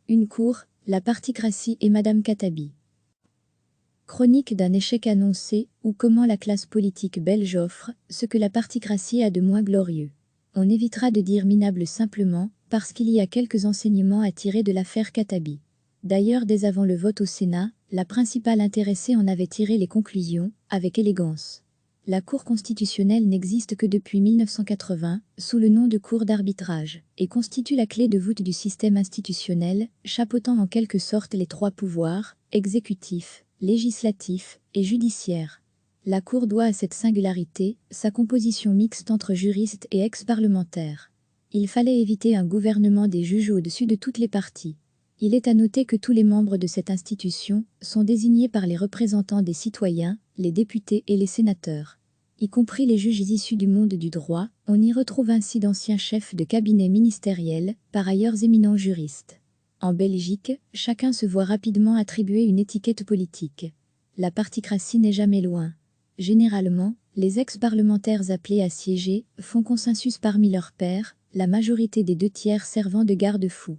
Une cour, la particratie et Madame Khattabi. Chronique d'un échec annoncé, ou comment la classe politique belge offre ce que la particratie a de moins glorieux. On évitera de dire minable simplement, parce qu'il y a quelques enseignements à tirer de l'affaire Khattabi. D'ailleurs, dès avant le vote au Sénat, la principale intéressée en avait tiré les conclusions, avec élégance. La Cour constitutionnelle n'existe que depuis 1980, sous le nom de Cour d'arbitrage, et constitue la clé de voûte du système institutionnel, chapeautant en quelque sorte les trois pouvoirs, exécutif, législatif et judiciaire. La Cour doit à cette singularité sa composition mixte entre juristes et ex-parlementaires. Il fallait éviter un gouvernement des juges au-dessus de toutes les parties. Il est à noter que tous les membres de cette institution sont désignés par les représentants des citoyens, les députés et les sénateurs. Y compris les juges issus du monde du droit, on y retrouve ainsi d'anciens chefs de cabinet ministériels, par ailleurs éminents juristes. En Belgique, chacun se voit rapidement attribuer une étiquette politique. La particratie n'est jamais loin. Généralement, les ex-parlementaires appelés à siéger font consensus parmi leurs pairs, la majorité des 2/3 servant de garde-fou.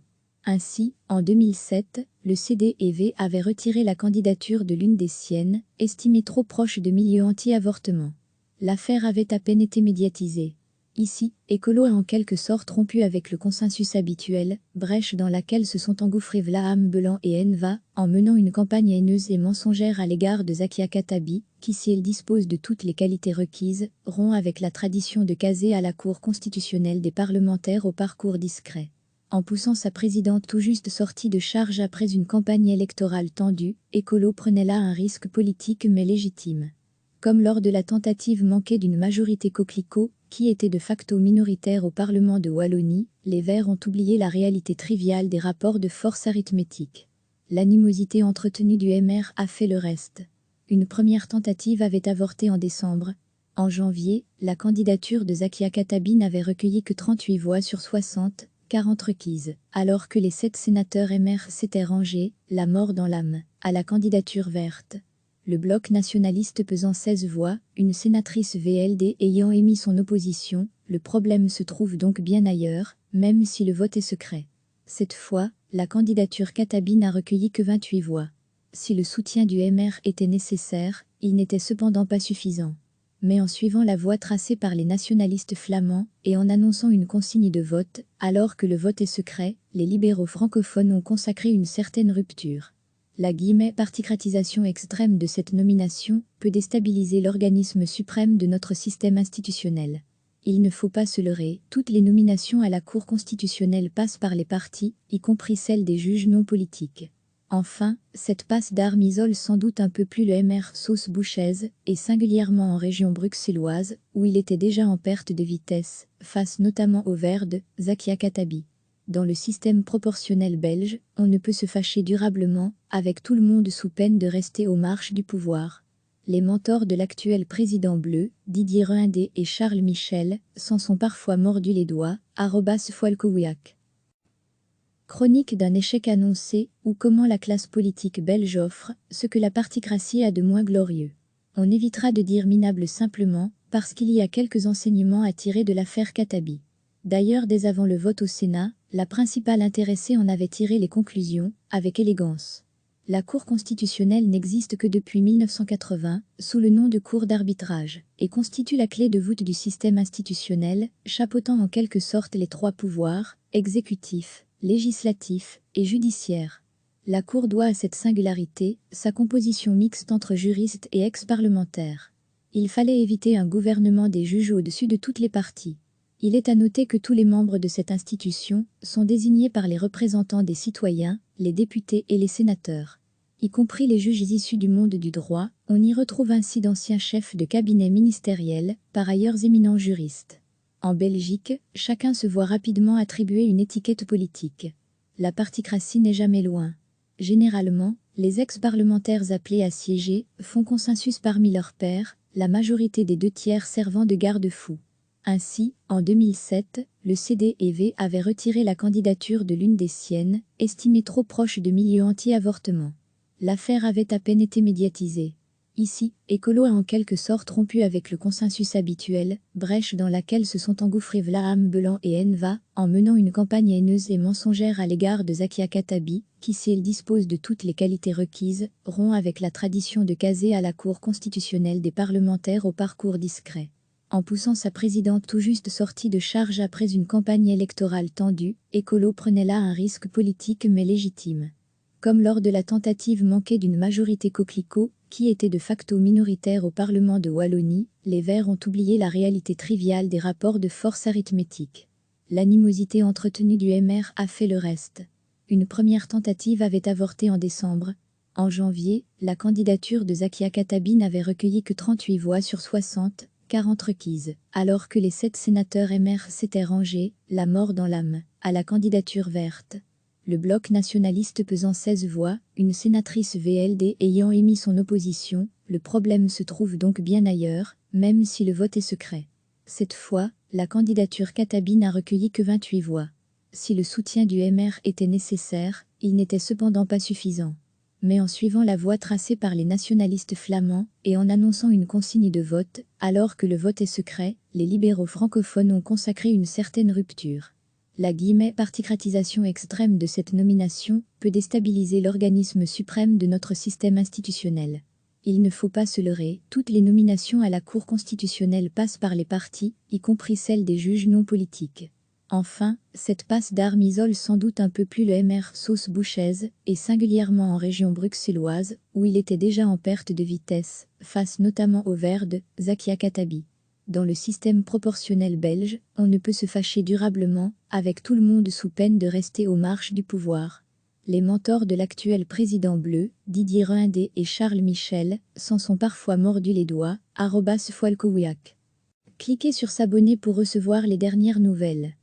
Ainsi, en 2007, le CDEV avait retiré la candidature de l'une des siennes, estimée trop proche de milieux anti-avortement. L'affaire avait à peine été médiatisée. Ici, Écolo a en quelque sorte rompu avec le consensus habituel, brèche dans laquelle se sont engouffrés Vlaam Belan et Enva, en menant une campagne haineuse et mensongère à l'égard de Zakia Khattabi, qui, si elle dispose de toutes les qualités requises, rompt avec la tradition de caser à la Cour constitutionnelle des parlementaires au parcours discret. En poussant sa présidente tout juste sortie de charge après une campagne électorale tendue, Écolo prenait là un risque politique mais légitime. Comme lors de la tentative manquée d'une majorité coquelicot, qui était de facto minoritaire au Parlement de Wallonie, les Verts ont oublié la réalité triviale des rapports de force arithmétique. L'animosité entretenue du MR a fait le reste. Une première tentative avait avorté en décembre. En janvier, la candidature de Zakia Khattabi n'avait recueilli que 38 voix sur 60, 40 requises, alors que les 7 sénateurs MR s'étaient rangés, la mort dans l'âme, à la candidature verte. Le bloc nationaliste pesant 16 voix, une sénatrice VLD ayant émis son opposition, le problème se trouve donc bien ailleurs, même si le vote est secret. Cette fois, la candidature Khattabi n'a recueilli que 28 voix. Si le soutien du MR était nécessaire, il n'était cependant pas suffisant. Mais en suivant la voie tracée par les nationalistes flamands et en annonçant une consigne de vote, alors que le vote est secret, les libéraux francophones ont consacré une certaine rupture. La particratisation extrême de cette nomination peut déstabiliser l'organisme suprême de notre système institutionnel. Il ne faut pas se leurrer, toutes les nominations à la Cour constitutionnelle passent par les partis, y compris celles des juges non politiques. Enfin, cette passe d'armes isole sans doute un peu plus le MR sauce bouchaise, et singulièrement en région bruxelloise, où il était déjà en perte de vitesse, face notamment au Verts de Zakia Khattabi. Dans le système proportionnel belge, on ne peut se fâcher durablement avec tout le monde sous peine de rester aux marches du pouvoir. Les mentors de l'actuel président bleu, Didier Reynders et Charles Michel, s'en sont parfois mordus les doigts, @Foalkowiak. Chronique d'un échec annoncé, ou comment la classe politique belge offre ce que la particratie a de moins glorieux. On évitera de dire minable simplement, parce qu'il y a quelques enseignements à tirer de l'affaire Khattabi. D'ailleurs, dès avant le vote au Sénat, la principale intéressée en avait tiré les conclusions, avec élégance. La Cour constitutionnelle n'existe que depuis 1980, sous le nom de Cour d'arbitrage, et constitue la clé de voûte du système institutionnel, chapeautant en quelque sorte les trois pouvoirs, exécutif, législatif et judiciaire. La Cour doit à cette singularité sa composition mixte entre juristes et ex-parlementaires. Il fallait éviter un gouvernement des juges au-dessus de toutes les parties. Il est à noter que tous les membres de cette institution sont désignés par les représentants des citoyens, les députés et les sénateurs. Y compris les juges issus du monde du droit, on y retrouve ainsi d'anciens chefs de cabinet ministériels, par ailleurs éminents juristes. En Belgique, chacun se voit rapidement attribuer une étiquette politique. La particratie n'est jamais loin. Généralement, les ex-parlementaires appelés à siéger font consensus parmi leurs pairs, la majorité des 2/3 servant de garde-fou. Ainsi, en 2007, le CDEV avait retiré la candidature de l'une des siennes, estimée trop proche de milieux anti-avortement. L'affaire avait à peine été médiatisée. Ici, Écolo a en quelque sorte rompu avec le consensus habituel, brèche dans laquelle se sont engouffrés Vlaam Belan et Enva, en menant une campagne haineuse et mensongère à l'égard de Zakia Khattabi, qui si elle dispose de toutes les qualités requises, rompt avec la tradition de caser à la Cour constitutionnelle des parlementaires au parcours discret. En poussant sa présidente tout juste sortie de charge après une campagne électorale tendue, Écolo prenait là un risque politique mais légitime. Comme lors de la tentative manquée d'une majorité coquelicot, qui était de facto minoritaire au Parlement de Wallonie, les Verts ont oublié la réalité triviale des rapports de force arithmétiques. L'animosité entretenue du MR a fait le reste. Une première tentative avait avorté en décembre. En janvier, la candidature de Zakia Khattabi n'avait recueilli que 38 voix sur 60, 40 requises, alors que les 7 sénateurs MR s'étaient rangés, la mort dans l'âme, à la candidature verte. Le bloc nationaliste pesant 16 voix, une sénatrice VLD ayant émis son opposition, le problème se trouve donc bien ailleurs, même si le vote est secret. Cette fois, la candidature Khattabi n'a recueilli que 28 voix. Si le soutien du MR était nécessaire, il n'était cependant pas suffisant. Mais en suivant la voie tracée par les nationalistes flamands et en annonçant une consigne de vote, alors que le vote est secret, les libéraux francophones ont consacré une certaine rupture. La particratisation extrême de cette nomination peut déstabiliser l'organisme suprême de notre système institutionnel. Il ne faut pas se leurrer, toutes les nominations à la Cour constitutionnelle passent par les partis, y compris celles des juges non politiques. Enfin, cette passe d'armes isole sans doute un peu plus le MR sauce bouchaise, et singulièrement en région bruxelloise, où il était déjà en perte de vitesse, face notamment au Verts de Zakia Khattabi. Dans le système proportionnel belge, on ne peut se fâcher durablement avec tout le monde sous peine de rester aux marches du pouvoir. Les mentors de l'actuel président bleu, Didier Reynders et Charles Michel, s'en sont parfois mordus les doigts, @Foilkowiak. Cliquez sur s'abonner pour recevoir les dernières nouvelles.